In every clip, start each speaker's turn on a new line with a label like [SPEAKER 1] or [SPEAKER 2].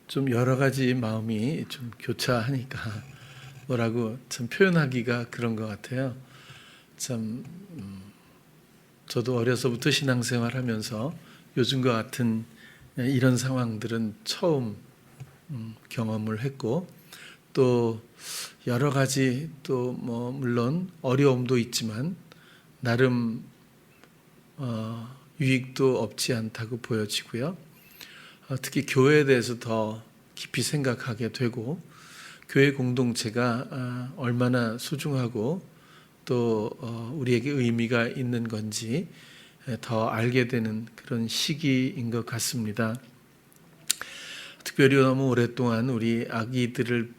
[SPEAKER 1] 좀 여러 가지 마음이 좀 교차하니까 뭐라고 참 표현하기가 그런 것 같아요. 참 저도 어려서부터 신앙생활하면서 요즘과 같은 이런 상황들은 처음 경험을 했고, 또 여러 가지 또 뭐 물론 어려움도 있지만 나름 유익도 없지 않다고 보여지고요. 특히 교회에 대해서 더 깊이 생각하게 되고, 교회 공동체가 얼마나 소중하고 또 우리에게 의미가 있는 건지 더 알게 되는 그런 시기인 것 같습니다. 특별히 너무 오랫동안 우리 아기들을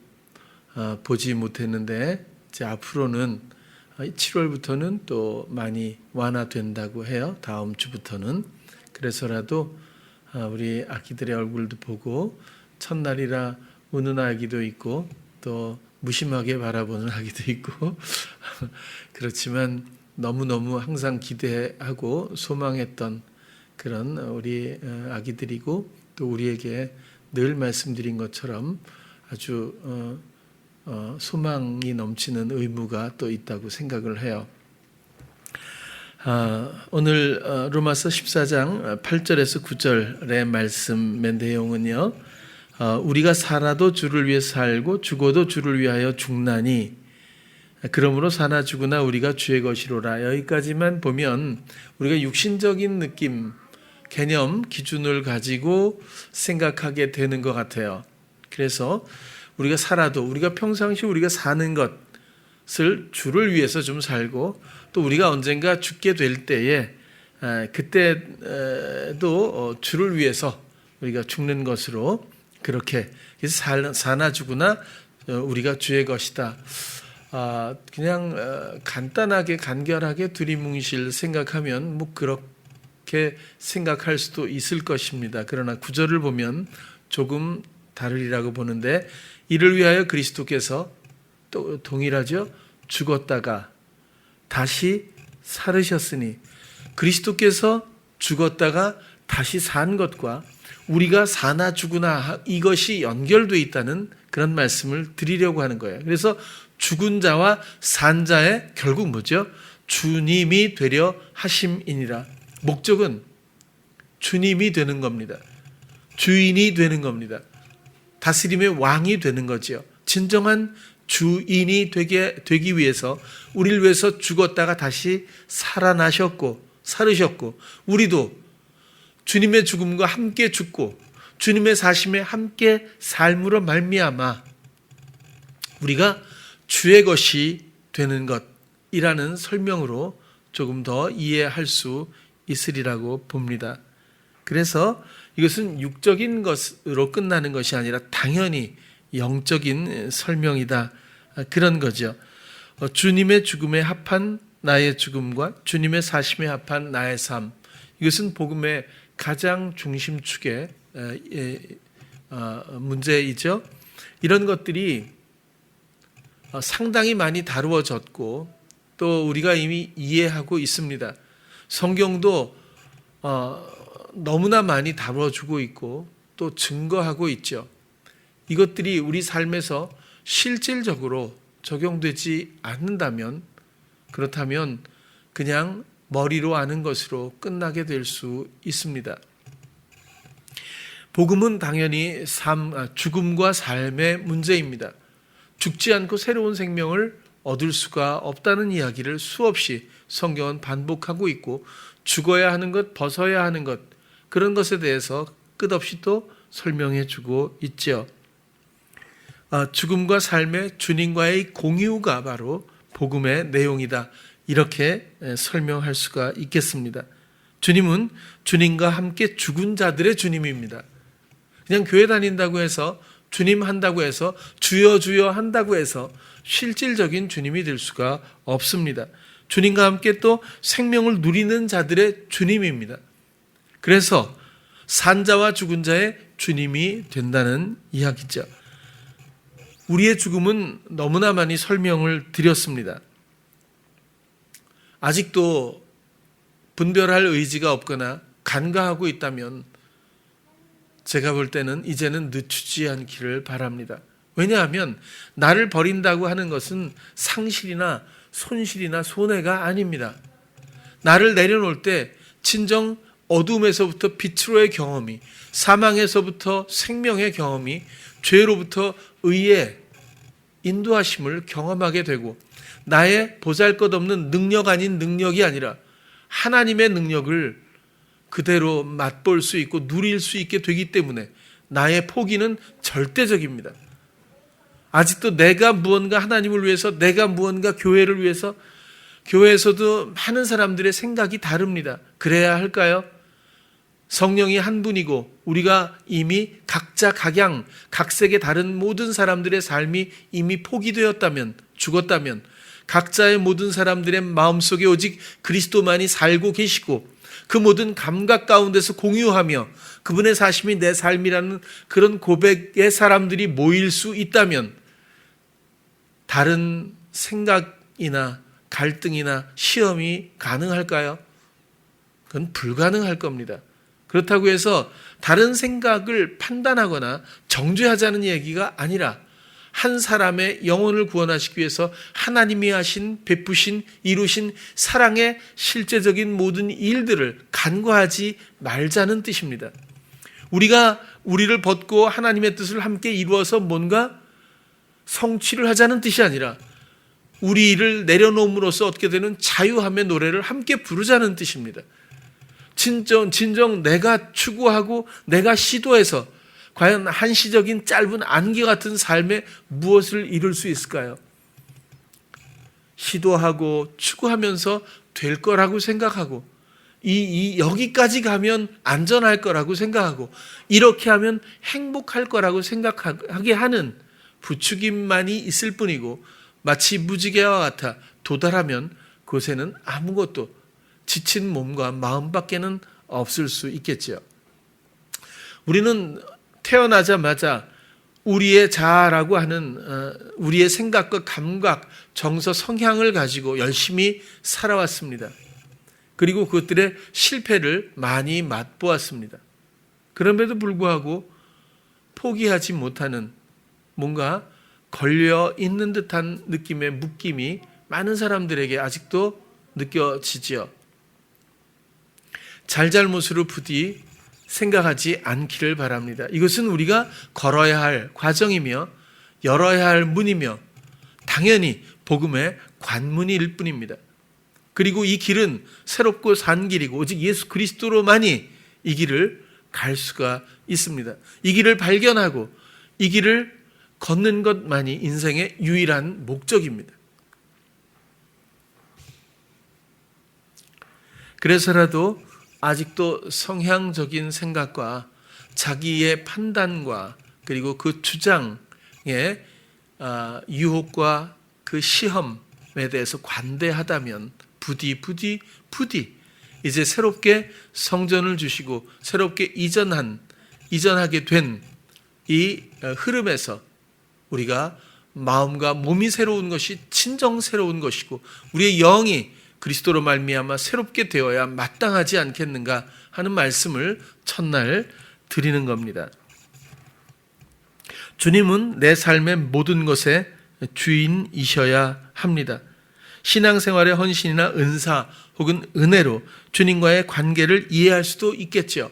[SPEAKER 1] 보지 못했는데 이제 앞으로는 7월부터는 또 많이 완화된다고 해요. 다음 주부터는. 그래서라도 우리 아기들의 얼굴도 보고, 첫날이라 우는 아기도 있고 또 무심하게 바라보는 아기도 있고 그렇지만 너무너무 항상 기대하고 소망했던 그런 우리 아기들이고, 또 우리에게 늘 말씀드린 것처럼 아주 소망이 넘치는 의무가 또 있다고 생각을 해요. 오늘 로마서 14장 8절에서 9절의 말씀의 내용은요, 우리가 살아도 주를 위해 살고 죽어도 주를 위하여 죽나니 그러므로 사나 죽으나 우리가 주의 것이로라. 여기까지만 보면 우리가 육신적인 느낌, 개념, 기준을 가지고 생각하게 되는 것 같아요. 그래서 우리가 살아도, 우리가 평상시 우리가 사는 것을 주를 위해서 좀 살고, 또 우리가 언젠가 죽게 될 때에 그때도 주를 위해서 우리가 죽는 것으로, 그렇게 사나 죽으나 우리가 주의 것이다. 그냥 간단하게 간결하게 두리뭉실 생각하면 뭐 그렇게 생각할 수도 있을 것입니다. 그러나 구절을 보면 조금 다르리라고 보는데, 이를 위하여 그리스도께서 또 동일하죠. 죽었다가 다시 살으셨으니, 그리스도께서 죽었다가 다시 산 것과 우리가 사나 죽으나 이것이 연결되어 있다는 그런 말씀을 드리려고 하는 거예요. 그래서 죽은 자와 산 자의 결국 뭐죠? 주님이 되려 하심이니라. 목적은 주님이 되는 겁니다. 주인이 되는 겁니다. 다스림의 왕이 되는 거죠. 진정한 주인이 되기 위해서, 우리를 위해서 죽었다가 다시 살아나셨고 살으셨고, 우리도 주님의 죽음과 함께 죽고 주님의 사심에 함께 삶으로 말미암아 우리가 주의 것이 되는 것이라는 설명으로 조금 더 이해할 수 있으리라고 봅니다. 그래서 이것은 육적인 것으로 끝나는 것이 아니라 당연히 영적인 설명이다, 그런 거죠. 주님의 죽음에 합한 나의 죽음과 주님의 사심에 합한 나의 삶, 이것은 복음의 가장 중심축의 문제이죠. 이런 것들이 상당히 많이 다루어졌고 또 우리가 이미 이해하고 있습니다. 성경도 너무나 많이 다뤄주고 있고 또 증거하고 있죠. 이것들이 우리 삶에서 실질적으로 적용되지 않는다면, 그렇다면 그냥 머리로 아는 것으로 끝나게 될 수 있습니다. 복음은 당연히 죽음과 삶의 문제입니다. 죽지 않고 새로운 생명을 얻을 수가 없다는 이야기를 수없이 성경은 반복하고 있고, 죽어야 하는 것, 벗어야 하는 것, 그런 것에 대해서 끝없이 또 설명해 주고 있죠. 죽음과 삶의 주님과의 공유가 바로 복음의 내용이다, 이렇게 설명할 수가 있겠습니다. 주님은 주님과 함께 죽은 자들의 주님입니다. 그냥 교회 다닌다고 해서, 주님 한다고 해서, 주여 주여 한다고 해서 실질적인 주님이 될 수가 없습니다. 주님과 함께 또 생명을 누리는 자들의 주님입니다. 그래서 산 자와 죽은 자의 주님이 된다는 이야기죠. 우리의 죽음은 너무나 많이 설명을 드렸습니다. 아직도 분별할 의지가 없거나 간과하고 있다면 제가 볼 때는 이제는 늦추지 않기를 바랍니다. 왜냐하면 나를 버린다고 하는 것은 상실이나 손실이나 손해가 아닙니다. 나를 내려놓을 때 진정 어둠에서부터 빛으로의 경험이, 사망에서부터 생명의 경험이, 죄로부터 의의 인도하심을 경험하게 되고 나의 보잘것없는 능력 아닌 능력이 아니라 하나님의 능력을 그대로 맛볼 수 있고 누릴 수 있게 되기 때문에 나의 포기는 절대적입니다. 아직도 내가 무언가 하나님을 위해서, 내가 무언가 교회를 위해서, 교회에서도 많은 사람들의 생각이 다릅니다. 그래야 할까요? 성령이 한 분이고 우리가 이미 각자 각양, 각색의 다른 모든 사람들의 삶이 이미 포기되었다면, 죽었다면 각자의 모든 사람들의 마음속에 오직 그리스도만이 살고 계시고 그 모든 감각 가운데서 공유하며 그분의 사심이 내 삶이라는 그런 고백의 사람들이 모일 수 있다면 다른 생각이나 갈등이나 시험이 가능할까요? 그건 불가능할 겁니다. 그렇다고 해서 다른 생각을 판단하거나 정죄하자는 얘기가 아니라 한 사람의 영혼을 구원하시기 위해서 하나님이 하신, 베푸신, 이루신 사랑의 실제적인 모든 일들을 간과하지 말자는 뜻입니다. 우리가 우리를 벗고 하나님의 뜻을 함께 이루어서 뭔가 성취를 하자는 뜻이 아니라 우리를 내려놓음으로써 얻게 되는 자유함의 노래를 함께 부르자는 뜻입니다. 진정 내가 추구하고 내가 시도해서 과연 한시적인 짧은 안개 같은 삶에 무엇을 이룰 수 있을까요? 시도하고 추구하면서 될 거라고 생각하고 여기까지 가면 안전할 거라고 생각하고 이렇게 하면 행복할 거라고 생각하게 하는 부추김만이 있을 뿐이고 마치 무지개와 같아 도달하면 그곳에는 아무것도 지친 몸과 마음밖에는 없을 수 있겠죠. 우리는 태어나자마자 우리의 자아라고 하는 우리의 생각과 감각, 정서, 성향을 가지고 열심히 살아왔습니다. 그리고 그것들의 실패를 많이 맛보았습니다. 그럼에도 불구하고 포기하지 못하는 뭔가 걸려 있는 듯한 느낌의 묶임이 많은 사람들에게 아직도 느껴지지요. 잘잘못으로 부디 생각하지 않기를 바랍니다. 이것은 우리가 걸어야 할 과정이며 열어야 할 문이며 당연히 복음의 관문일 뿐입니다. 그리고 이 길은 새롭고 산 길이고 오직 예수 그리스도로만이 이 길을 갈 수가 있습니다. 이 길을 발견하고 이 길을 걷는 것만이 인생의 유일한 목적입니다. 그래서라도 아직도 성향적인 생각과 자기의 판단과 그리고 그 주장의 유혹과 그 시험에 대해서 관대하다면 부디 이제 새롭게 성전을 주시고 새롭게 이전하게 된 이 흐름에서 우리가 마음과 몸이 새로운 것이 진정 새로운 것이고 우리의 영이 그리스도로 말미암아 새롭게 되어야 마땅하지 않겠는가 하는 말씀을 첫날 드리는 겁니다. 주님은 내 삶의 모든 것의 주인이셔야 합니다. 신앙생활의 헌신이나 은사 혹은 은혜로 주님과의 관계를 이해할 수도 있겠죠.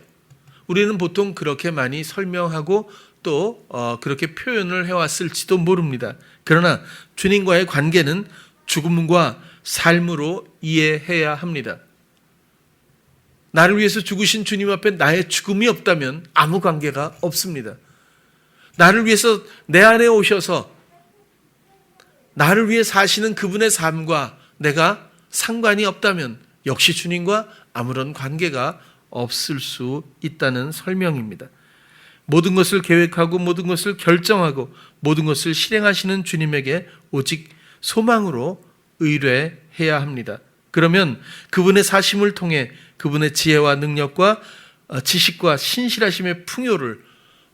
[SPEAKER 1] 우리는 보통 그렇게 많이 설명하고 또 그렇게 표현을 해왔을지도 모릅니다. 그러나 주님과의 관계는 죽음과 삶으로 이해해야 합니다. 나를 위해서 죽으신 주님 앞에 나의 죽음이 없다면 아무 관계가 없습니다. 나를 위해서 내 안에 오셔서 나를 위해 사시는 그분의 삶과 내가 상관이 없다면 역시 주님과 아무런 관계가 없을 수 있다는 설명입니다. 모든 것을 계획하고 모든 것을 결정하고 모든 것을 실행하시는 주님에게 오직 소망으로 의뢰해야 합니다. 그러면 그분의 사심을 통해 그분의 지혜와 능력과 지식과 신실하심의 풍요를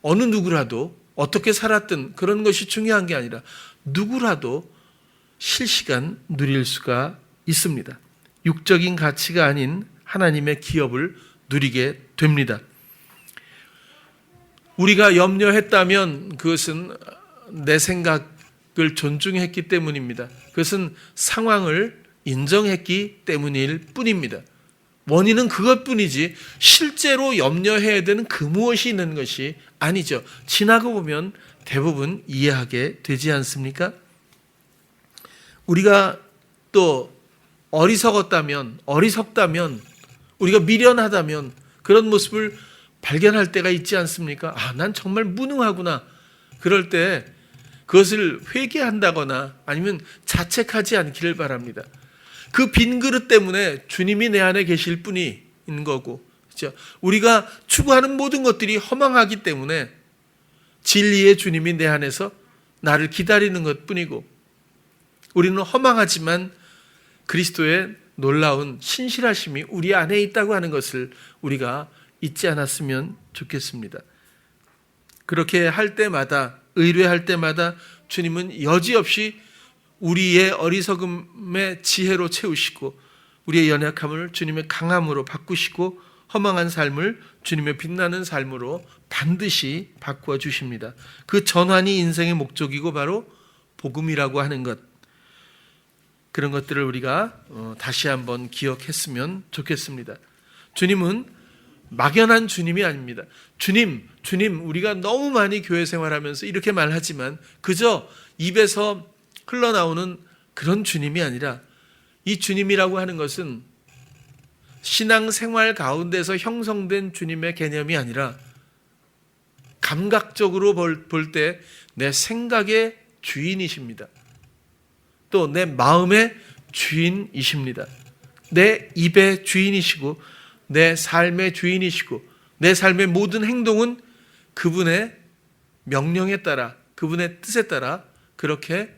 [SPEAKER 1] 어느 누구라도 어떻게 살았든 그런 것이 중요한 게 아니라 누구라도 실시간 누릴 수가 있습니다. 육적인 가치가 아닌 하나님의 기업을 누리게 됩니다. 우리가 염려했다면 그것은 내 생각을 존중했기 때문입니다. 그것은 상황을 인정했기 때문일 뿐입니다. 원인은 그것뿐이지 실제로 염려해야 되는 그 무엇이 있는 것이 아니죠. 지나고 보면 대부분 이해하게 되지 않습니까? 우리가 또 어리석다면, 우리가 미련하다면 그런 모습을 발견할 때가 있지 않습니까? 난 정말 무능하구나. 그럴 때 그것을 회개한다거나 아니면 자책하지 않기를 바랍니다. 그 빈 그릇 때문에 주님이 내 안에 계실 뿐인 거고, 그렇죠? 우리가 추구하는 모든 것들이 허망하기 때문에 진리의 주님이 내 안에서 나를 기다리는 것뿐이고, 우리는 허망하지만 그리스도의 놀라운 신실하심이 우리 안에 있다고 하는 것을 우리가 잊지 않았으면 좋겠습니다. 그렇게 할 때마다, 의뢰할 때마다 주님은 여지없이 우리의 어리석음의 지혜로 채우시고 우리의 연약함을 주님의 강함으로 바꾸시고 허망한 삶을 주님의 빛나는 삶으로 반드시 바꾸어 주십니다. 그 전환이 인생의 목적이고 바로 복음이라고 하는 것, 그런 것들을 우리가 다시 한번 기억했으면 좋겠습니다. 주님은 막연한 주님이 아닙니다. 주님, 우리가 너무 많이 교회 생활하면서 이렇게 말하지만 그저 입에서 흘러나오는 그런 주님이 아니라, 이 주님이라고 하는 것은 신앙생활 가운데서 형성된 주님의 개념이 아니라 감각적으로 볼 때 내 생각의 주인이십니다. 또 내 마음의 주인이십니다. 내 입의 주인이시고 내 삶의 주인이시고 내 삶의 모든 행동은 그분의 명령에 따라, 그분의 뜻에 따라 그렇게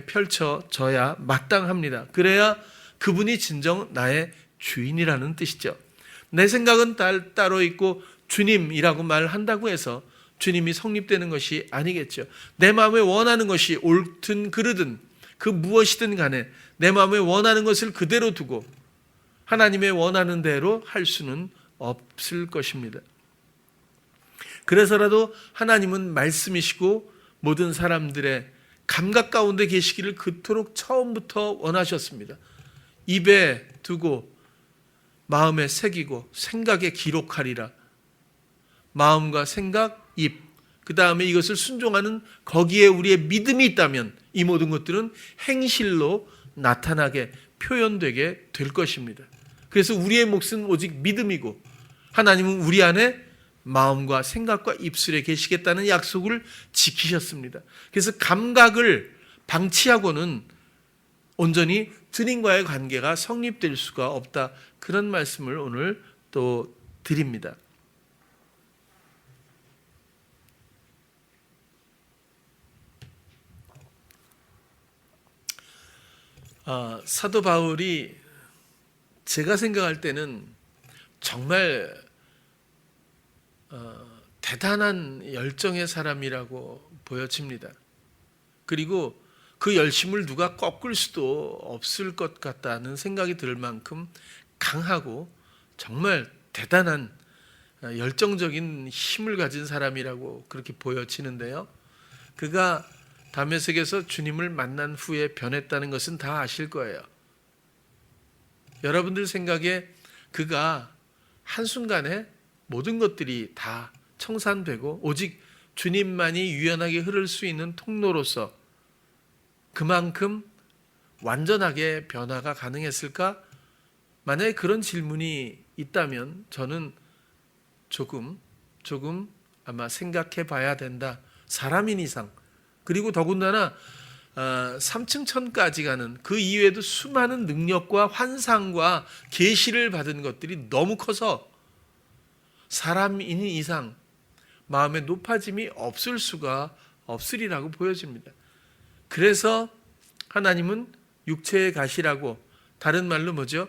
[SPEAKER 1] 펼쳐져야 마땅합니다. 그래야 그분이 진정 나의 주인이라는 뜻이죠. 내 생각은 따로 있고 주님이라고 말한다고 해서 주님이 성립되는 것이 아니겠죠. 내 마음에 원하는 것이 옳든 그르든 그 무엇이든 간에 내 마음에 원하는 것을 그대로 두고 하나님의 원하는 대로 할 수는 없을 것입니다. 그래서라도 하나님은 말씀이시고 모든 사람들의 감각 가운데 계시기를 그토록 처음부터 원하셨습니다. 입에 두고 마음에 새기고 생각에 기록하리라. 마음과 생각, 입, 그 다음에 이것을 순종하는 거기에 우리의 믿음이 있다면 이 모든 것들은 행실로 나타나게 표현되게 될 것입니다. 그래서 우리의 몫은 오직 믿음이고 하나님은 우리 안에 마음과 생각과 입술에 계시겠다는 약속을 지키셨습니다. 그래서 감각을 방치하고는 온전히 주님과의 관계가 성립될 수가 없다. 그런 말씀을 오늘 또 드립니다. 사도 바울이 제가 생각할 때는 정말 대단한 열정의 사람이라고 보여집니다. 그리고 그 열심을 누가 꺾을 수도 없을 것 같다는 생각이 들 만큼 강하고 정말 대단한 열정적인 힘을 가진 사람이라고 그렇게 보여지는데요. 그가 다메섹에서 주님을 만난 후에 변했다는 것은 다 아실 거예요. 여러분들 생각에 그가 한순간에 모든 것들이 다 청산되고 오직 주님만이 유연하게 흐를 수 있는 통로로서 그만큼 완전하게 변화가 가능했을까? 만약에 그런 질문이 있다면 저는 조금 아마 생각해 봐야 된다. 사람인 이상, 그리고 더군다나 3층 천까지 가는 그 이외에도 수많은 능력과 환상과 계시를 받은 것들이 너무 커서 사람인 이상 마음의 높아짐이 없을 수가 없으리라고 보여집니다. 그래서 하나님은 육체의 가시라고, 다른 말로 뭐죠?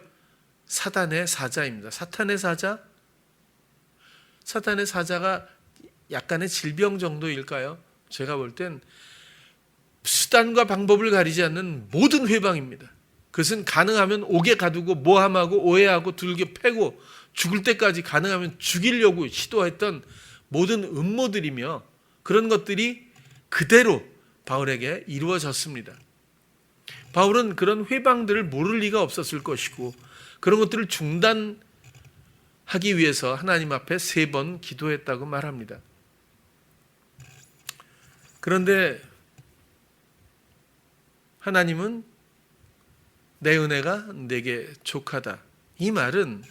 [SPEAKER 1] 사단의 사자입니다. 사탄의 사자? 사탄의 사자가 약간의 질병 정도일까요? 제가 볼 땐 수단과 방법을 가리지 않는 모든 회방입니다. 그것은 가능하면 옥에 가두고 모함하고 오해하고 들겨 패고 죽을 때까지 가능하면 죽이려고 시도했던 모든 음모들이며 그런 것들이 그대로 바울에게 이루어졌습니다. 바울은 그런 회방들을 모를 리가 없었을 것이고 그런 것들을 중단하기 위해서 하나님 앞에 3번 기도했다고 말합니다. 그런데 하나님은 내 은혜가 내게 족하다. 이 말은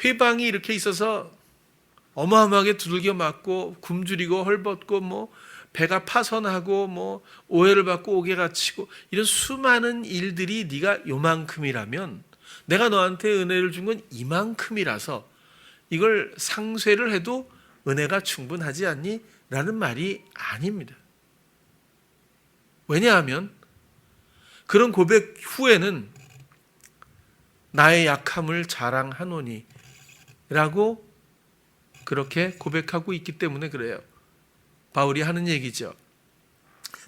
[SPEAKER 1] 회방이 이렇게 있어서 어마어마하게 두들겨 맞고 굶주리고 헐벗고 배가 파선하고 오해를 받고 옥에 갇히고 이런 수많은 일들이 네가 요만큼이라면 내가 너한테 은혜를 준 건 이만큼이라서 이걸 상쇄를 해도 은혜가 충분하지 않니? 라는 말이 아닙니다. 왜냐하면 그런 고백 후에는 나의 약함을 자랑하노니 라고 그렇게 고백하고 있기 때문에 그래요. 바울이 하는 얘기죠.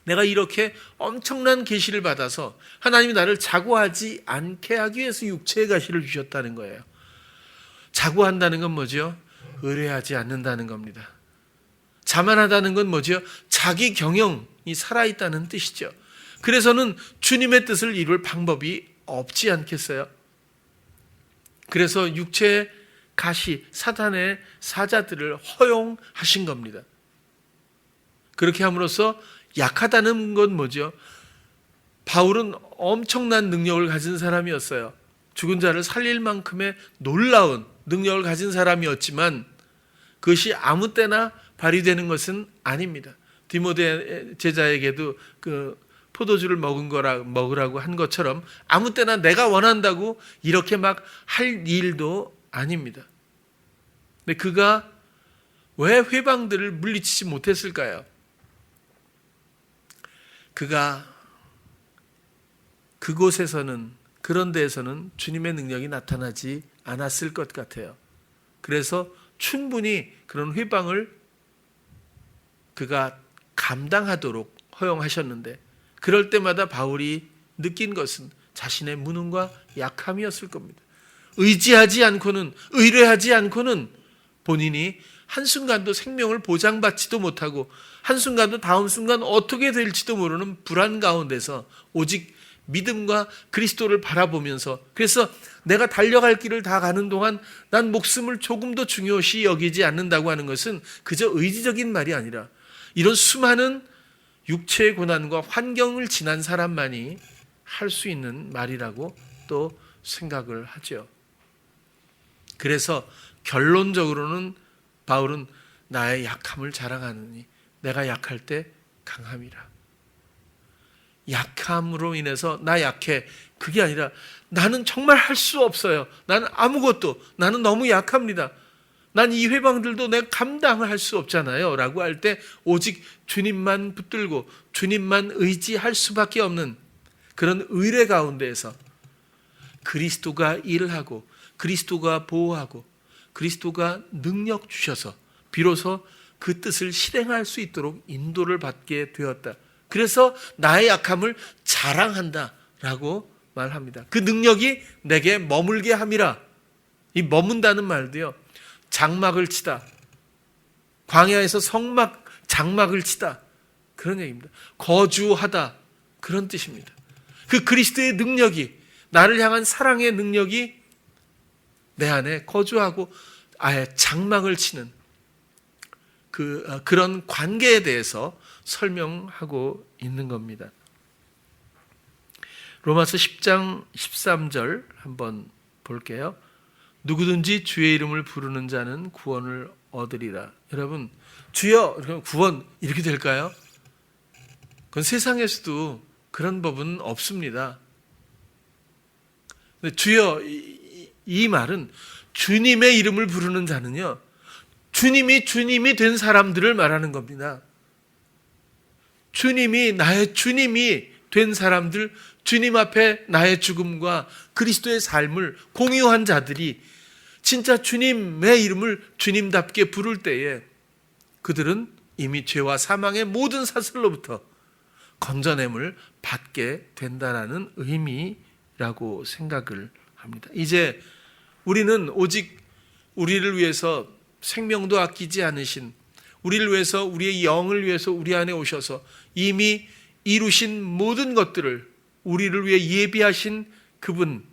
[SPEAKER 1] 내가 이렇게 엄청난 계시를 받아서 하나님이 나를 자고하지 않게 하기 위해서 육체의 가시를 주셨다는 거예요. 자고한다는 건 뭐죠? 의뢰하지 않는다는 겁니다. 자만하다는 건 뭐죠? 자기 경영이 살아있다는 뜻이죠. 그래서는 주님의 뜻을 이룰 방법이 없지 않겠어요? 그래서 육체의 가시, 사단의 사자들을 허용하신 겁니다. 그렇게 함으로써 약하다는 건 뭐죠? 바울은 엄청난 능력을 가진 사람이었어요. 죽은 자를 살릴 만큼의 놀라운 능력을 가진 사람이었지만 그것이 아무 때나 발휘되는 것은 아닙니다. 디모데 제자에게도 그 포도주를 먹으라고 한 것처럼 아무 때나 내가 원한다고 이렇게 막 할 일도 아닙니다. 근데 그가 왜 회방들을 물리치지 못했을까요? 그가 그곳에서는 그런 데에서는 주님의 능력이 나타나지 않았을 것 같아요. 그래서 충분히 그런 회방을 그가 감당하도록 허용하셨는데 그럴 때마다 바울이 느낀 것은 자신의 무능과 약함이었을 겁니다. 의지하지 않고는 의뢰하지 않고는 본인이 한순간도 생명을 보장받지도 못하고 한순간도 다음 순간 어떻게 될지도 모르는 불안 가운데서 오직 믿음과 그리스도를 바라보면서 그래서 내가 달려갈 길을 다 가는 동안 난 목숨을 조금도 중요시 여기지 않는다고 하는 것은 그저 의지적인 말이 아니라 이런 수많은 육체의 고난과 환경을 지난 사람만이 할 수 있는 말이라고 또 생각을 하죠. 그래서 결론적으로는 바울은 나의 약함을 자랑하느니 내가 약할 때 강함이라. 약함으로 인해서 나 약해. 그게 아니라 나는 정말 할 수 없어요. 나는 아무것도, 나는 너무 약합니다. 난 이 회방들도 내가 감당을 할 수 없잖아요. 라고 할 때 오직 주님만 붙들고 주님만 의지할 수밖에 없는 그런 의뢰 가운데에서 그리스도가 일하고 그리스도가 보호하고 그리스도가 능력 주셔서 비로소 그 뜻을 실행할 수 있도록 인도를 받게 되었다. 그래서 나의 약함을 자랑한다라고 말합니다. 그 능력이 내게 머물게 함이라. 이 머문다는 말도요. 장막을 치다. 광야에서 장막을 치다. 그런 얘기입니다. 거주하다. 그런 뜻입니다. 그 그리스도의 능력이 나를 향한 사랑의 능력이 내 안에 거주하고 아예 장막을 치는 그런 관계에 대해서 설명하고 있는 겁니다. 로마서 10장 13절 한번 볼게요. 누구든지 주의 이름을 부르는 자는 구원을 얻으리라. 여러분, 주여 구원 이렇게 될까요? 그건 세상에서도 그런 법은 없습니다. 근데 주여 이 말은 주님의 이름을 부르는 자는요. 주님이 된 사람들을 말하는 겁니다. 나의 주님이 된 사람들, 주님 앞에 나의 죽음과 그리스도의 삶을 공유한 자들이 진짜 주님의 이름을 주님답게 부를 때에 그들은 이미 죄와 사망의 모든 사슬로부터 건져냄을 받게 된다라는 의미라고 생각을 합니다. 이제 우리는 오직 우리를 위해서 생명도 아끼지 않으신, 우리를 위해서, 우리의 영을 위해서 우리 안에 오셔서 이미 이루신 모든 것들을 우리를 위해 예비하신 그분,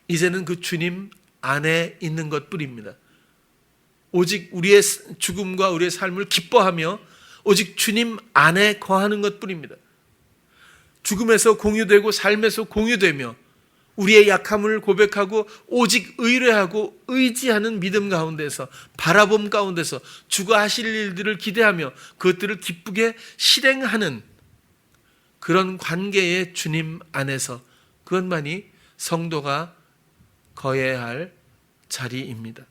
[SPEAKER 1] 이제는 그 주님 안에 있는 것뿐입니다. 오직 우리의 죽음과 우리의 삶을 기뻐하며 오직 주님 안에 거하는 것뿐입니다. 죽음에서 공유되고 삶에서 공유되며 우리의 약함을 고백하고 오직 의뢰하고 의지하는 믿음 가운데서, 바라봄 가운데서 주가 하실 일들을 기대하며 그것들을 기쁘게 실행하는 그런 관계의 주님 안에서, 그것만이 성도가 거해야 할 자리입니다.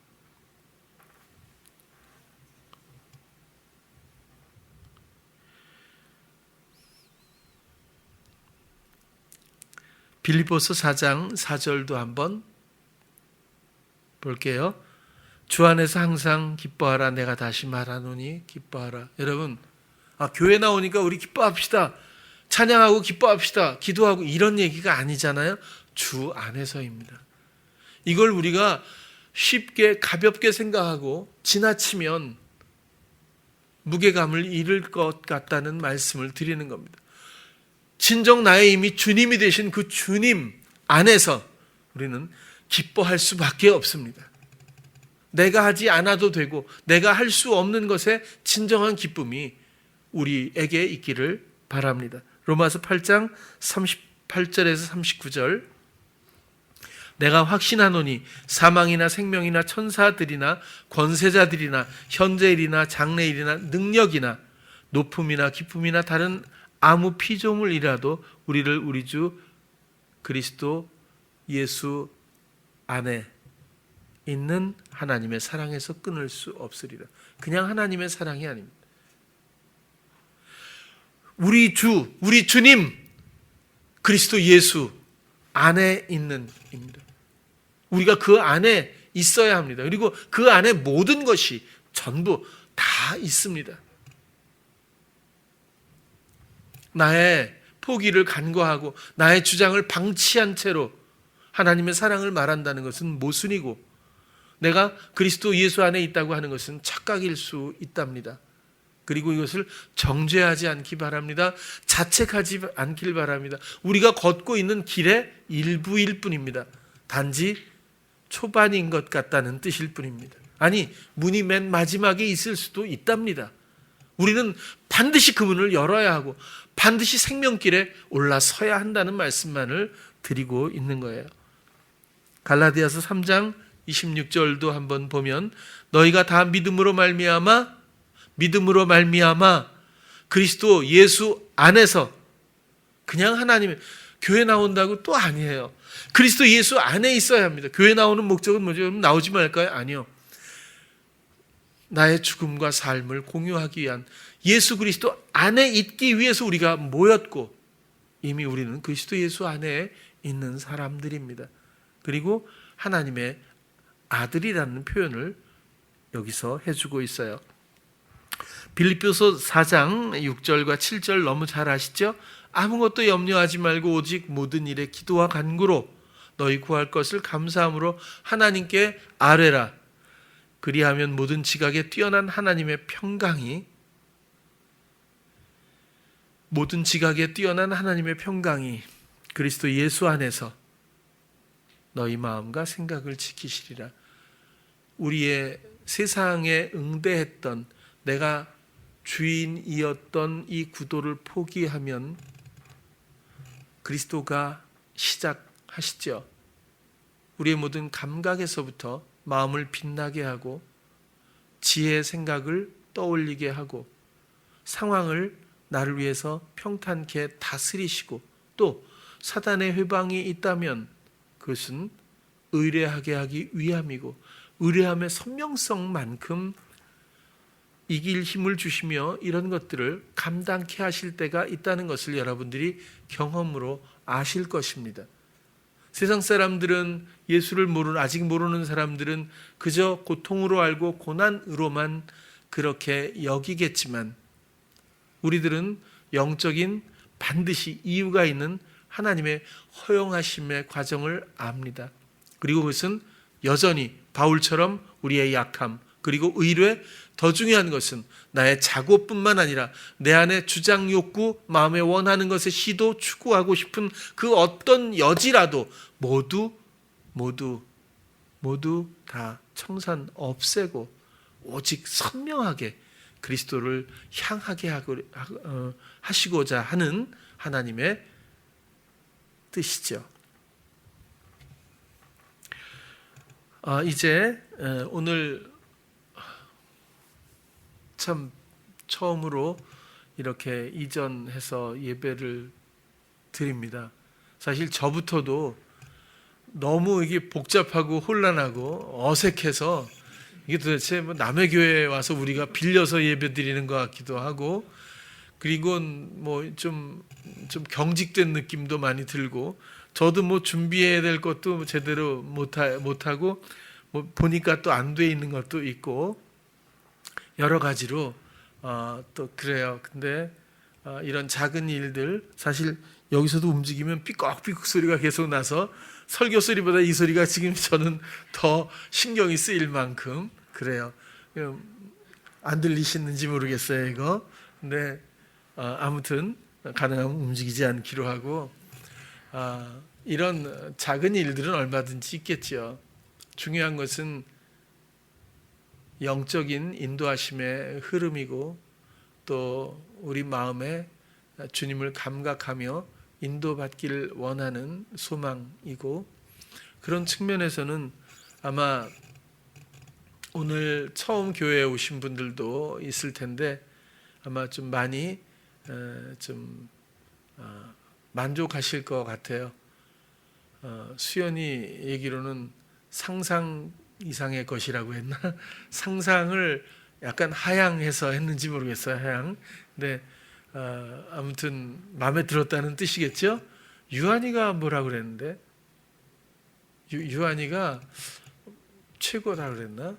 [SPEAKER 1] 빌립보서 4장 4절도 한번 볼게요. 주 안에서 항상 기뻐하라. 내가 다시 말하노니 기뻐하라. 여러분, 교회 나오니까 우리 기뻐합시다. 찬양하고 기뻐합시다. 기도하고 이런 얘기가 아니잖아요. 주 안에서입니다. 이걸 우리가 쉽게 가볍게 생각하고 지나치면 무게감을 잃을 것 같다는 말씀을 드리는 겁니다. 진정 나의 힘이 주님이 되신 그 주님 안에서 우리는 기뻐할 수밖에 없습니다. 내가 하지 않아도 되고 내가 할 수 없는 것에 진정한 기쁨이 우리에게 있기를 바랍니다. 로마서 8장 38절에서 39절, 내가 확신하노니 사망이나 생명이나 천사들이나 권세자들이나 현재일이나 장래일이나 능력이나 높음이나 기쁨이나 다른 아무 피조물이라도 우리를 우리 주 그리스도 예수 안에 있는 하나님의 사랑에서 끊을 수 없으리라. 그냥 하나님의 사랑이 아닙니다. 우리 주, 우리 주님 그리스도 예수 안에 있는 입니다. 우리가 그 안에 있어야 합니다. 그리고 그 안에 모든 것이 전부 다 있습니다. 나의 포기를 간과하고 나의 주장을 방치한 채로 하나님의 사랑을 말한다는 것은 모순이고, 내가 그리스도 예수 안에 있다고 하는 것은 착각일 수 있답니다. 그리고 이것을 정죄하지 않기 바랍니다. 자책하지 않길 바랍니다. 우리가 걷고 있는 길의 일부일 뿐입니다. 단지 초반인 것 같다는 뜻일 뿐입니다. 아니, 문이 맨 마지막에 있을 수도 있답니다. 우리는 반드시 그 문을 열어야 하고 반드시 생명길에 올라서야 한다는 말씀만을 드리고 있는 거예요. 갈라디아서 3장 26절도 한번 보면, 너희가 다 믿음으로 말미암아 그리스도 예수 안에서, 그냥 하나님의 교회 나온다고 또 아니에요. 그리스도 예수 안에 있어야 합니다. 교회 나오는 목적은 뭐죠? 나오지 말까요? 아니요. 나의 죽음과 삶을 공유하기 위한, 예수 그리스도 안에 있기 위해서 우리가 모였고, 이미 우리는 그리스도 예수 안에 있는 사람들입니다. 그리고 하나님의 아들이라는 표현을 여기서 해주고 있어요. 빌립보서 4장 6절과 7절 너무 잘 아시죠? 아무것도 염려하지 말고 오직 모든 일에 기도와 간구로 너희 구할 것을 감사함으로 하나님께 아뢰라. 그리하면 모든 지각에 뛰어난 하나님의 평강이 그리스도 예수 안에서 너희 마음과 생각을 지키시리라. 우리의 세상에 응대했던, 내가 주인이었던 이 구도를 포기하면 그리스도가 시작하시죠. 우리의 모든 감각에서부터 마음을 빛나게 하고 지혜의 생각을 떠올리게 하고 상황을 나를 위해서 평탄케 다스리시고, 또 사단의 회방이 있다면 그것은 의뢰하게 하기 위함이고, 의뢰함의 선명성만큼 이길 힘을 주시며 이런 것들을 감당케 하실 때가 있다는 것을 여러분들이 경험으로 아실 것입니다. 세상 사람들은, 예수를 아직 모르는 사람들은 그저 고통으로 알고 고난으로만 그렇게 여기겠지만, 우리들은 영적인 반드시 이유가 있는 하나님의 허용하심의 과정을 압니다. 그리고 그것은 여전히 바울처럼 우리의 약함, 그리고 의뢰, 더 중요한 것은 나의 작업뿐만 아니라 내 안에 주장 욕구, 마음에 원하는 것의 시도, 추구하고 싶은 그 어떤 여지라도 모두 다 청산 없애고 오직 선명하게 그리스도를 향하게 하시고자 하는 하나님의 뜻이죠. 이제 오늘 참 처음으로 이렇게 이전해서 예배를 드립니다. 사실 저부터도 너무 이게 복잡하고 혼란하고 어색해서 이게 도대체 뭐 남의 교회에 와서 우리가 빌려서 예배 드리는 것 같기도 하고, 그리고 뭐 좀 경직된 느낌도 많이 들고, 저도 뭐 준비해야 될 것도 제대로 못하고 뭐 보니까 또 안 돼 있는 것도 있고 여러 가지로 또 그래요. 근데 이런 작은 일들, 사실 여기서도 움직이면 삐걱삐걱 소리가 계속 나서 설교 소리보다 이 소리가 지금 저는 더 신경이 쓰일 만큼 그래요. 안 들리시는지 모르겠어요, 이거. 근데 아무튼 가능하면 움직이지 않기로 하고, 이런 작은 일들은 얼마든지 있겠죠. 중요한 것은 영적인 인도하심의 흐름이고, 또 우리 마음에 주님을 감각하며 인도받기를 원하는 소망이고, 그런 측면에서는 아마 오늘 처음 교회에 오신 분들도 있을 텐데 아마 좀 많이 만족하실 것 같아요. 수연이 얘기로는 상상 이상의 것이라고 했나? 상상을 약간 하향해서 했는지 모르겠어요. 하향. 근데 아무튼 마음에 들었다는 뜻이겠죠. 유한이가 뭐라 그랬는데, 유한이가 최고다 그랬나?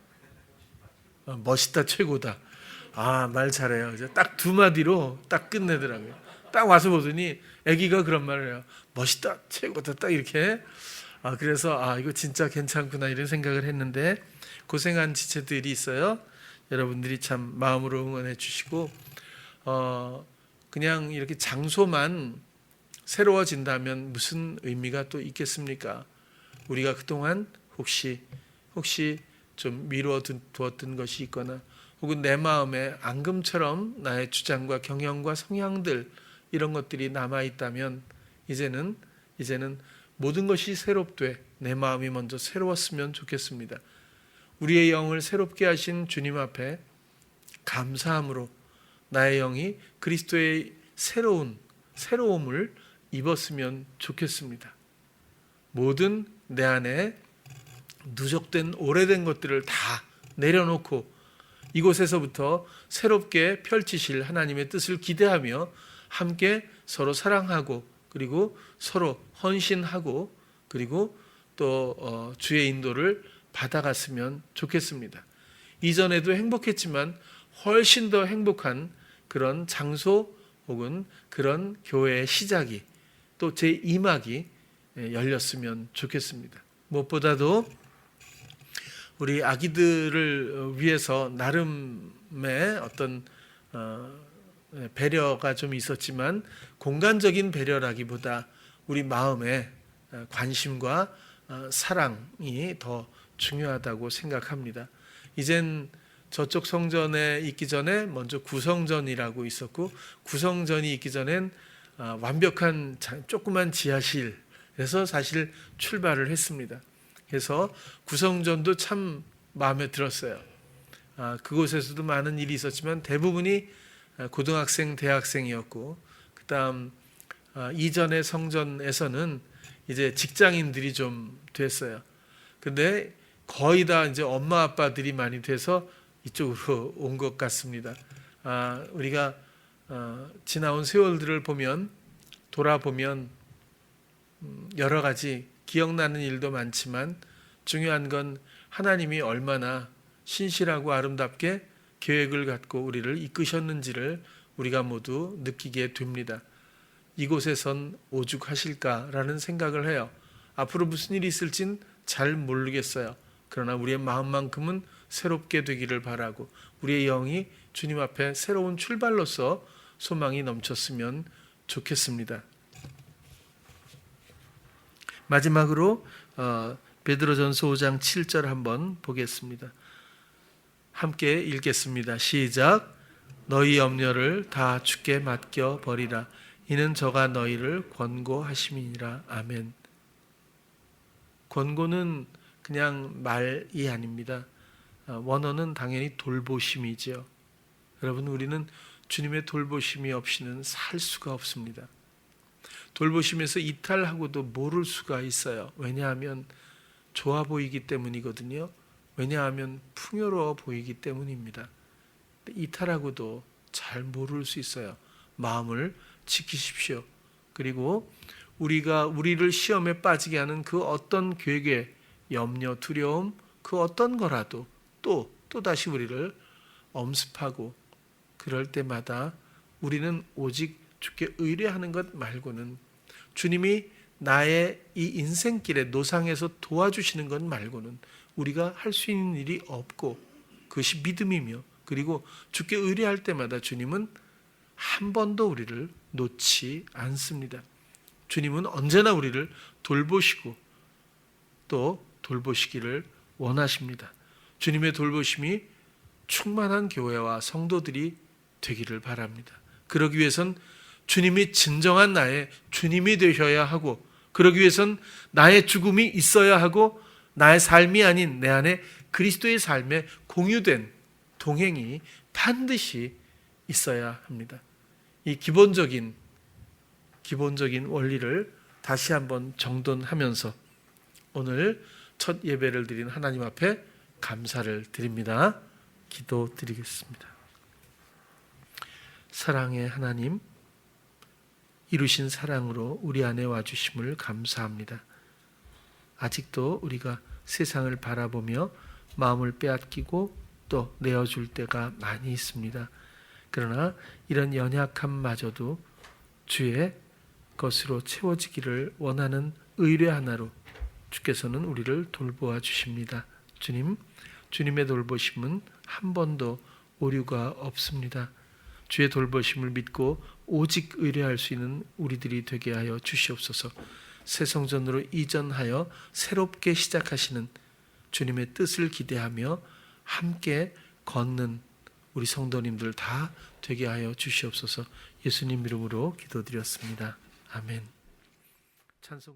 [SPEAKER 1] 멋있다, 최고다. 말 잘해요. 딱 두 마디로 딱 끝내더라고요. 딱 와서 보더니 아기가 그런 말을 해요. 멋있다, 최고다, 딱 이렇게. 그래서 이거 진짜 괜찮구나 이런 생각을 했는데, 고생한 지체들이 있어요. 여러분들이 참 마음으로 응원해 주시고, 그냥 이렇게 장소만 새로워진다면 무슨 의미가 또 있겠습니까? 우리가 그동안 혹시 좀 미루어 두었던 것이 있거나, 혹은 내 마음에 앙금처럼 나의 주장과 경영과 성향들, 이런 것들이 남아 있다면 이제는 모든 것이 새롭되 내 마음이 먼저 새로웠으면 좋겠습니다. 우리의 영을 새롭게 하신 주님 앞에 감사함으로 나의 영이 그리스도의 새로움을 입었으면 좋겠습니다. 모든 내 안에 누적된 오래된 것들을 다 내려놓고 이곳에서부터 새롭게 펼치실 하나님의 뜻을 기대하며 함께 서로 사랑하고, 그리고 서로 헌신하고, 그리고 또 주의 인도를 받아갔으면 좋겠습니다. 이전에도 행복했지만 훨씬 더 행복한 그런 장소 혹은 그런 교회의 시작이, 또 제2막이 열렸으면 좋겠습니다. 무엇보다도 우리 아기들을 위해서 나름의 어떤 배려가 좀 있었지만, 공간적인 배려라기보다 우리 마음의 관심과 사랑이 더 중요하다고 생각합니다. 이젠 저쪽 성전에 있기 전에 먼저 구성전이라고 있었고, 구성전이 있기 전엔 완벽한 조그만 지하실에서 사실 출발을 했습니다. 그래서 구성전도 참 마음에 들었어요. 그곳에서도 많은 일이 있었지만 대부분이 고등학생, 대학생이었고, 그다음 이전의 성전에서는 이제 직장인들이 좀 됐어요. 근데 거의 다 이제 엄마 아빠들이 많이 돼서 이쪽으로 온 것 같습니다. 우리가 지나온 세월들을 돌아보면 여러 가지 기억나는 일도 많지만, 중요한 건 하나님이 얼마나 신실하고 아름답게 계획을 갖고 우리를 이끄셨는지를 우리가 모두 느끼게 됩니다. 이곳에선 오죽하실까라는 생각을 해요. 앞으로 무슨 일이 있을진 잘 모르겠어요. 그러나 우리의 마음만큼은 새롭게 되기를 바라고 우리의 영이 주님 앞에 새로운 출발로서 소망이 넘쳤으면 좋겠습니다. 마지막으로 베드로전서 5장 7절 한번 보겠습니다. 함께 읽겠습니다. 시작. 너희 염려를 다 주께 맡겨 버리라. 이는 저가 너희를 권고하심이니라. 아멘. 권고는 그냥 말이 아닙니다. 원어는 당연히 돌보심이죠. 여러분, 우리는 주님의 돌보심이 없이는 살 수가 없습니다. 돌보심에서 이탈하고도 모를 수가 있어요. 왜냐하면 좋아 보이기 때문이거든요. 왜냐하면 풍요로워 보이기 때문입니다. 이탈하고도 잘 모를 수 있어요. 마음을 지키십시오. 그리고 우리가 우리를 시험에 빠지게 하는 그 어떤 괴계, 염려, 두려움, 그 어떤 거라도 또다시 우리를 엄습하고 그럴 때마다 우리는 오직 주께 의뢰하는 것 말고는, 주님이 나의 이 인생길에 노상에서 도와주시는 것 말고는 우리가 할 수 있는 일이 없고, 그것이 믿음이며, 그리고 주께 의뢰할 때마다 주님은 한 번도 우리를 놓지 않습니다. 주님은 언제나 우리를 돌보시고 또 돌보시기를 원하십니다. 주님의 돌보심이 충만한 교회와 성도들이 되기를 바랍니다. 그러기 위해선 주님이 진정한 나의 주님이 되셔야 하고, 그러기 위해선 나의 죽음이 있어야 하고, 나의 삶이 아닌 내 안에 그리스도의 삶에 공유된 동행이 반드시 있어야 합니다. 이 기본적인 원리를 다시 한번 정돈하면서 오늘 첫 예배를 드린 하나님 앞에 감사를 드립니다. 기도드리겠습니다. 사랑의 하나님, 이루신 사랑으로 우리 안에 와주심을 감사합니다. 아직도 우리가 세상을 바라보며 마음을 빼앗기고 또 내어줄 때가 많이 있습니다. 그러나 이런 연약함마저도 주의 것으로 채워지기를 원하는 의뢰 하나로 주께서는 우리를 돌보아 주십니다. 주님의 돌보심은 한 번도 오류가 없습니다. 주의 돌보심을 믿고 오직 의뢰할 수 있는 우리들이 되게 하여 주시옵소서. 새 성전으로 이전하여 새롭게 시작하시는 주님의 뜻을 기대하며 함께 걷는 우리 성도님들 다 되게 하여 주시옵소서. 예수님 이름으로 기도드렸습니다. 아멘. 찬송